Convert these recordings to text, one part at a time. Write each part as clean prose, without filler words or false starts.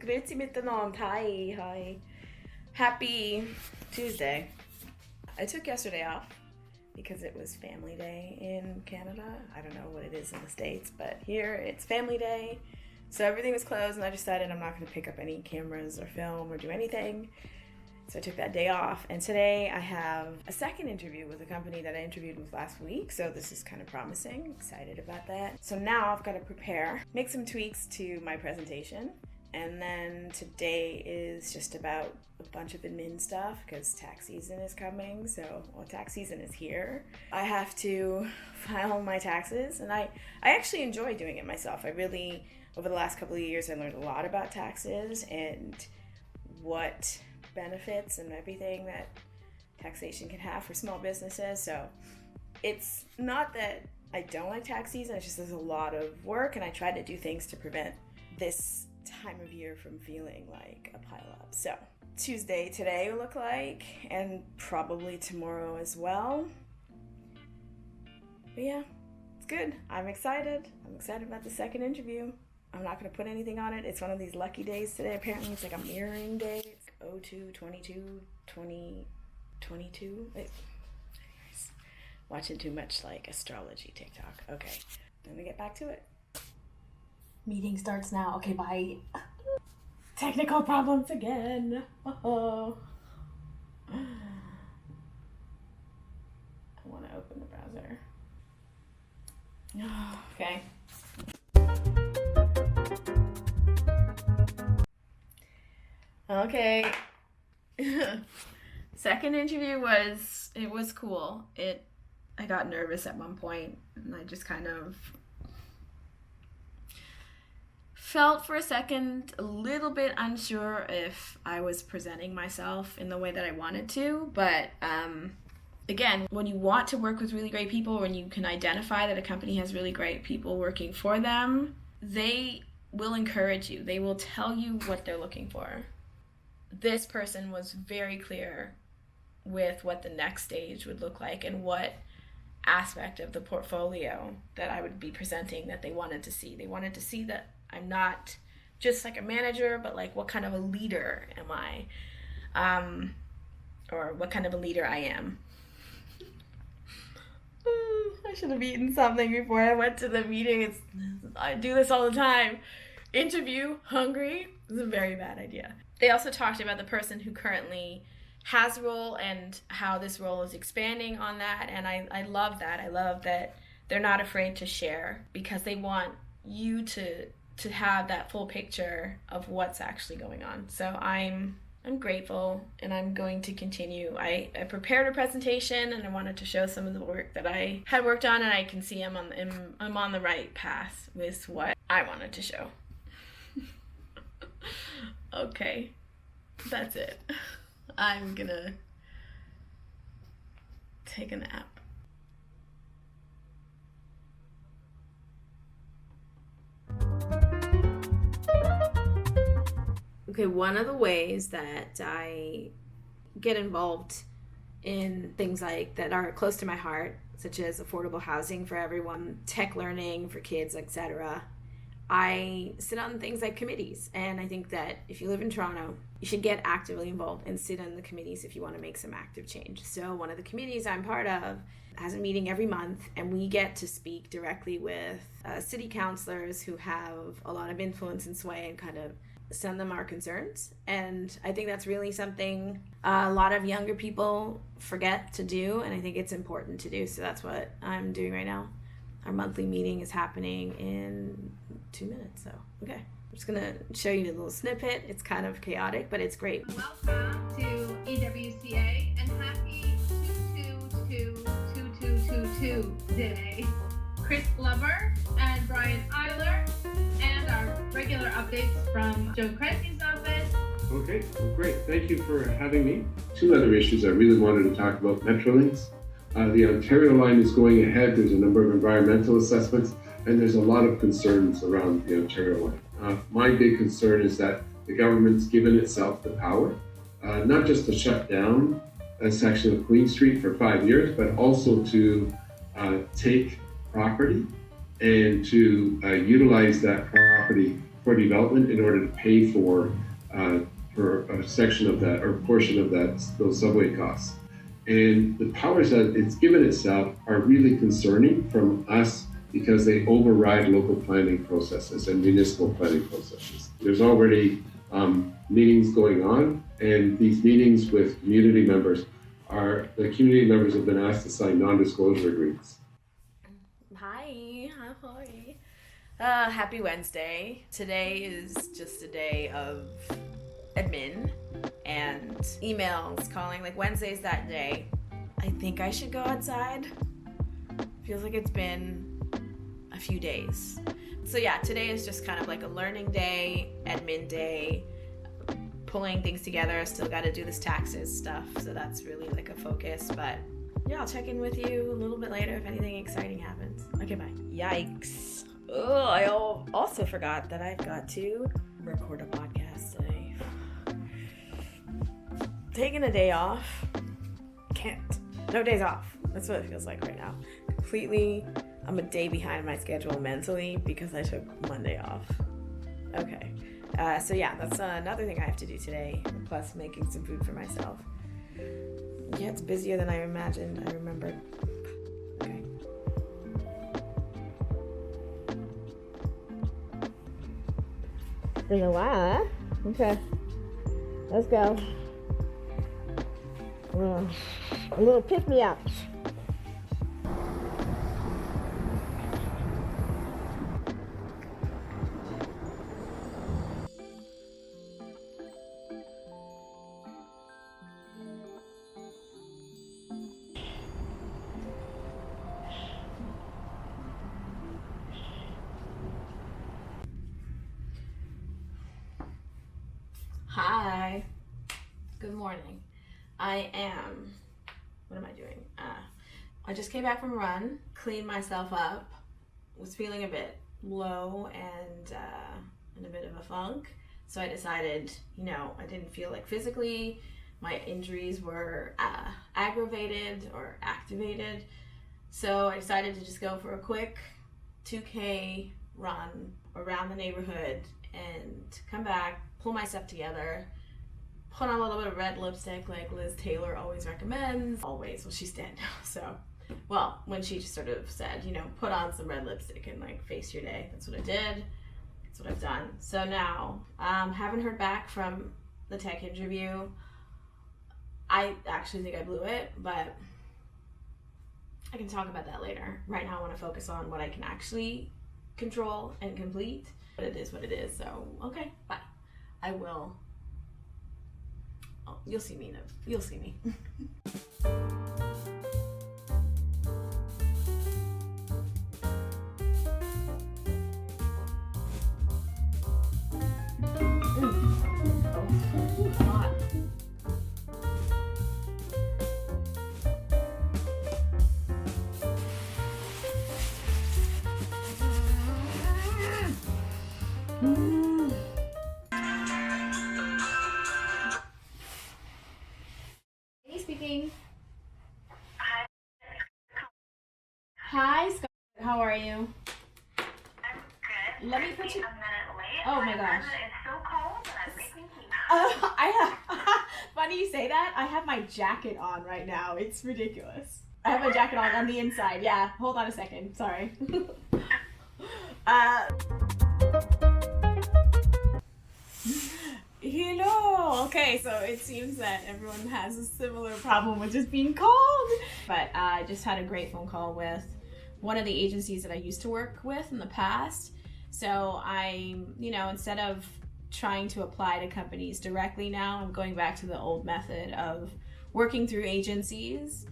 Grüezi miteinander. Hi. Happy Tuesday. I took yesterday off because it was family day in Canada. I don't know what it is in the States, but here it's family day. So everything was closed and I decided I'm not going to pick up any cameras or film or do anything. So I took that day off, and today I have a second interview with a company that I interviewed with last week, so this is kind of promising. Excited about that. So now I've got to prepare, make some tweaks to my presentation, and then today is just about a bunch of admin stuff because tax season is coming. Well, tax season is here. I have to file my taxes, and I actually enjoy doing it myself. Over the last couple of years, I learned a lot about taxes and what benefits and everything that taxation can have for small businesses. So it's not that I don't like tax season, it's just there's a lot of work, and I try to do things to prevent this time of year from feeling like a pile up. So Tuesday today will look like, and probably tomorrow as well. But yeah, it's good. I'm excited about the second interview. I'm not going to put anything on it. It's one of these lucky days today. Apparently it's like a mirroring day. It's 02/22/2022. Anyways, watching too much like astrology TikTok. Okay, let me get back to it. Meeting starts now. Okay, bye. Technical problems again. Oh. I want to open the browser. Okay. Okay. Second interview was cool. I got nervous at one point, and I just kind of felt for a second a little bit unsure if I was presenting myself in the way that I wanted to, but again, when you want to work with really great people, when you can identify that a company has really great people working for them, they will encourage you. They will tell you what they're looking for. This person was very clear with what the next stage would look like and what aspect of the portfolio that I would be presenting that they wanted to see. They wanted to see that I'm not just like a manager, but like what kind of a leader am I? Or what kind of a leader I am. I should have eaten something before I went to the meeting. I do this all the time. Interview, hungry, is a very bad idea. They also talked about the person who currently has a role and how this role is expanding on that, and I love that. I love that they're not afraid to share because they want you to have that full picture of what's actually going on. So I'm grateful, and I'm going to continue. I prepared a presentation, and I wanted to show some of the work that I had worked on, and I can see I'm on the right path with what I wanted to show. Okay, that's it. I'm gonna take a nap. Okay, one of the ways that I get involved in things like that are close to my heart, such as affordable housing for everyone, tech learning for kids, etc., I sit on things like committees, and I think that if you live in Toronto, you should get actively involved and sit on the committees if you want to make some active change. So one of the committees I'm part of has a meeting every month, and we get to speak directly with city councillors who have a lot of influence and sway and kind of send them our concerns. And I think that's really something a lot of younger people forget to do, and I think it's important to do. So that's what I'm doing right now. Our monthly meeting is happening in 2 minutes, so okay. I'm just gonna show you a little snippet. It's kind of chaotic, but it's great. Welcome to EWCA and happy Wednesday. Chris Glover and Brian Eiler, and our regular updates from Joe Cressy's office. Okay, well, great. Thank you for having me. Two other issues I really wanted to talk about. Metrolinx. The Ontario line is going ahead. There's a number of environmental assessments, and there's a lot of concerns around the Ontario line. My big concern is that the government's given itself the power, not just to shut down a section of Queen Street for 5 years, but also to take property and to utilize that property for development in order to pay for a section of that or portion of those subway costs. And the powers that it's given itself are really concerning from us because they override local planning processes and municipal planning processes. There's already meetings going on, and these meetings with community members the community members have been asked to sign non-disclosure agreements. Hi. Happy Wednesday. Today is just a day of admin and emails calling. Like, Wednesday's that day. I think I should go outside. Feels like it's been a few days. So yeah, today is just kind of like a learning day, admin day, pulling things together. I still got to do this taxes stuff, so that's really like a focus. But yeah, I'll check in with you a little bit later if anything exciting happens. Okay, bye. Yikes. Oh, I also forgot that I've got to record a podcast today. Taking a day off. Can't. No days off. That's what it feels like right now. Completely, I'm a day behind my schedule mentally because I took Monday off. Okay. So yeah, that's another thing I have to do today, plus making some food for myself. Yeah, it's busier than I imagined. I remembered. Okay. Been a while, huh? Okay. Let's go. A little pick me up. Hi. Good morning. What am I doing? I just came back from a run, cleaned myself up, was feeling a bit low and in a bit of a funk. So I decided, I didn't feel like physically my injuries were aggravated or activated. So I decided to just go for a quick 2K run around the neighborhood and come back, pull myself together, put on a little bit of red lipstick like Liz Taylor always recommends. Always, well, she's dead now, so. Well, when she just sort of said, put on some red lipstick and like face your day. That's what I did. That's what I've done. So now, haven't heard back from the tech interview. I actually think I blew it, but I can talk about that later. Right now I want to focus on what I can actually control and complete. But it is what it is, so okay, bye. I will. Oh, you'll see me. You'll see me. Hot. Hey, speaking. Hi, Scott. How are you? I'm good. Let me put you. A minute late. Oh my gosh. It's so cold and I'm making tea. I have. Funny you say that. I have my jacket on right now. It's ridiculous. I have my jacket on the inside. Yeah. Hold on a second. Sorry. Hello. Okay, so it seems that everyone has a similar problem with just being cold. But I just had a great phone call with one of the agencies that I used to work with in the past. So I'm, instead of trying to apply to companies directly now, I'm going back to the old method of working through agencies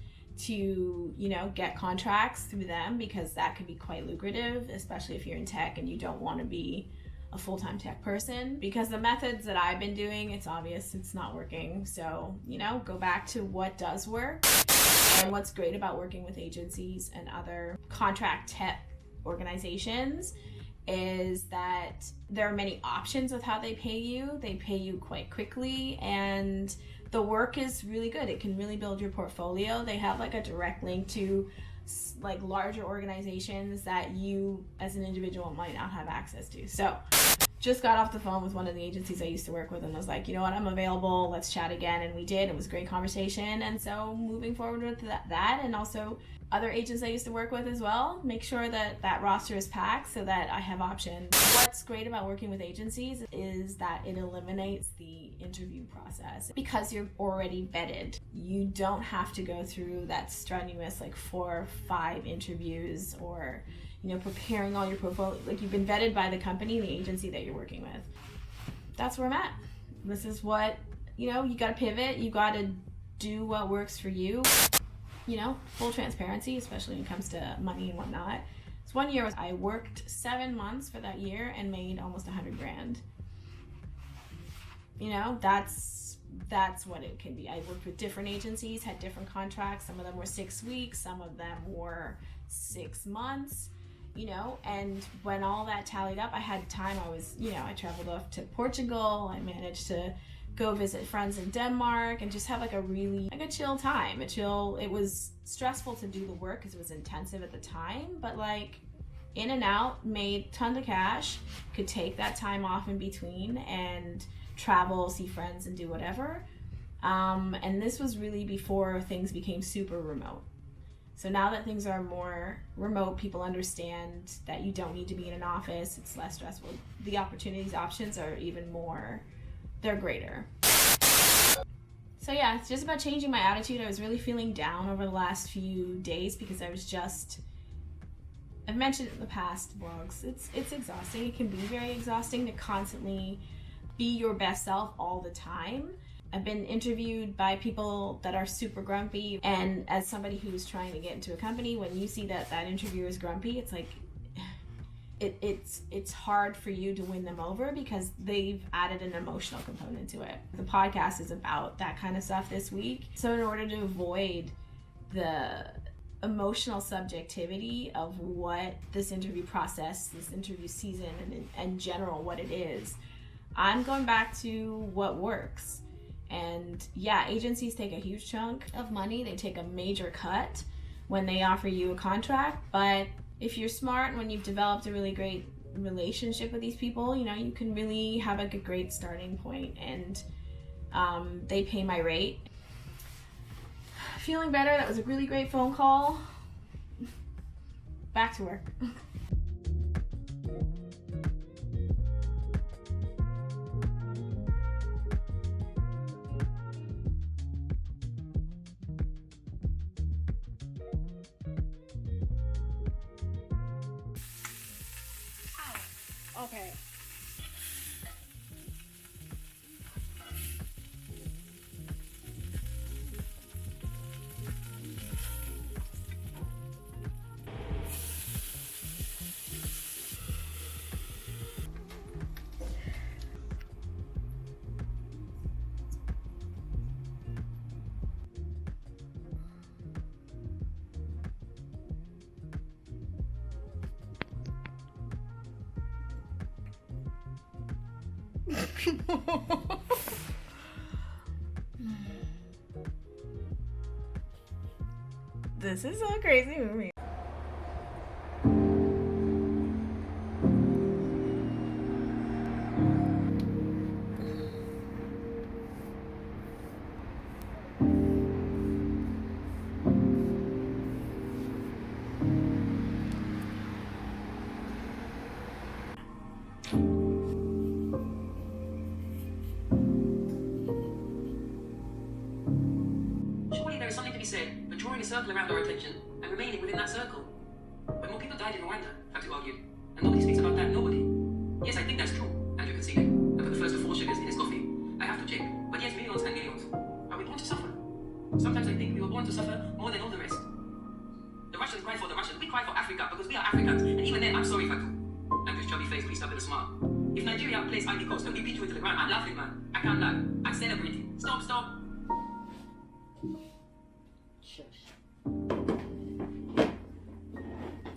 to, get contracts through them, because that can be quite lucrative, especially if you're in tech and you don't want to be a full-time tech person. Because the methods that I've been doing, it's obvious it's not working. So, go back to what does work. And what's great about working with agencies and other contract tech organizations is that there are many options with how they pay you. They pay you quite quickly, and the work is really good. It can really build your portfolio. They have like a direct link to like larger organizations that you as an individual might not have access to. So just got off the phone with one of the agencies I used to work with, and was like, you know what, I'm available, let's chat again. And we did. It was a great conversation. And so moving forward with that and also other agents I used to work with as well, make sure that roster is packed so that I have options. What's great about working with agencies is that it eliminates the interview process because you're already vetted. You don't have to go through that strenuous 4 or 5 interviews or preparing all your portfolio. Like, you've been vetted by the company, the agency that you're working with. That's where I'm at. This is what, you gotta pivot. You gotta do what works for you. Full transparency, especially when it comes to money and whatnot. So one year I worked 7 months for that year and made almost $100,000. That's what it can be. I worked with different agencies, had different contracts. Some of them were 6 weeks, some of them were 6 months. And when all that tallied up, I had time. I traveled off to Portugal. I managed to go visit friends in Denmark and just have a chill time. It was stressful to do the work because it was intensive at the time, but in and out, made tons of cash, could take that time off in between and travel, see friends, and do whatever. And this was really before things became super remote. So now that things are more remote, people understand that you don't need to be in an office. It's less stressful. The options are even more, they're greater. So yeah, it's just about changing my attitude. I was really feeling down over the last few days because I've mentioned it in the past vlogs, it's exhausting. It can be very exhausting to constantly be your best self all the time. I've been interviewed by people that are super grumpy, and as somebody who's trying to get into a company, when you see that interviewer is grumpy, it's like it's hard for you to win them over because they've added an emotional component to it. The podcast is about that kind of stuff this week. So in order to avoid the emotional subjectivity of what this interview process, this interview season, and in general what it is, I'm going back to what works. And yeah, agencies take a huge chunk of money. They take a major cut when they offer you a contract. But if you're smart and when you've developed a really great relationship with these people, you can really have a great starting point. And they pay my rate. Feeling better. That was a really great phone call. Back to work. Okay. This is a crazy movie. Circle around our attention and remaining within that circle. When more people died in Rwanda, Fatu argued, and nobody speaks about that, nobody. Yes, I think that's true, Andrew conceded, and put the first of 4 sugars in his coffee. I have to check, but yes, millions and millions. Are we born to suffer? Sometimes I think we were born to suffer more than all the rest. cry for Africa because we are Africans, and even then, I'm sorry if I do. And this chubby face creased up with a smile. If Nigeria plays Ivory Coast and we beat you into the ground, I'm laughing, man. I can't lie. I'm celebrating. Stop, stop. Shush.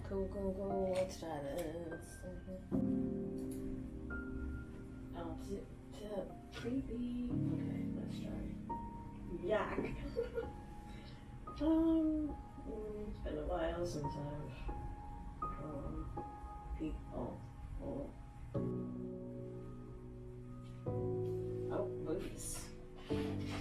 Cool. Let's try this. Oh, creepy. Okay, let's try. Yak. It's been a while since I've drawn people. Oh, movies. Movies.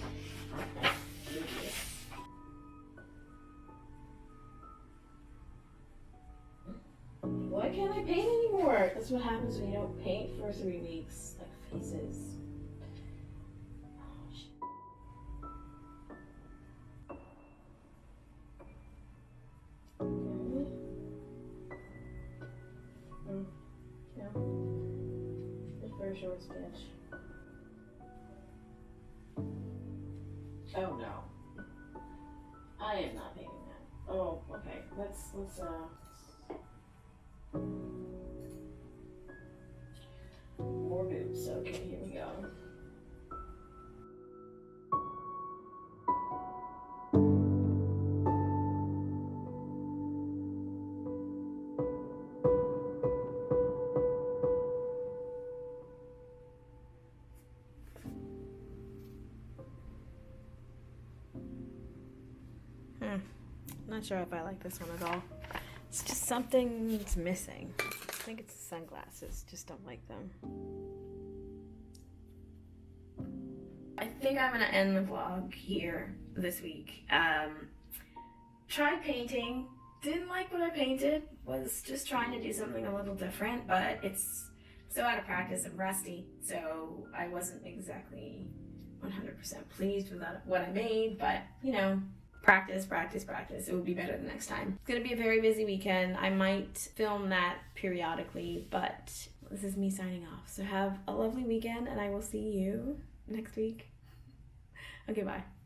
Why can't I paint anymore? That's what happens when you don't paint for 3 weeks. Like faces. Oh, shit. Okay. Yeah. It's very short sketch. Oh no. I am not painting that. Oh, okay. Let's more boobs. Okay, here we go. Not sure if I like this one at all. It's just something's missing. I think it's the sunglasses. Just don't like them. I think I'm gonna end the vlog here this week. Tried painting. Didn't like what I painted. Was just trying to do something a little different, but it's so out of practice and rusty. So I wasn't exactly 100% pleased with what I made, but you know, practice. It will be better the next time. It's gonna be a very busy weekend. I might film that periodically, but this is me signing off. So have a lovely weekend, and I will see you next week. Okay, bye.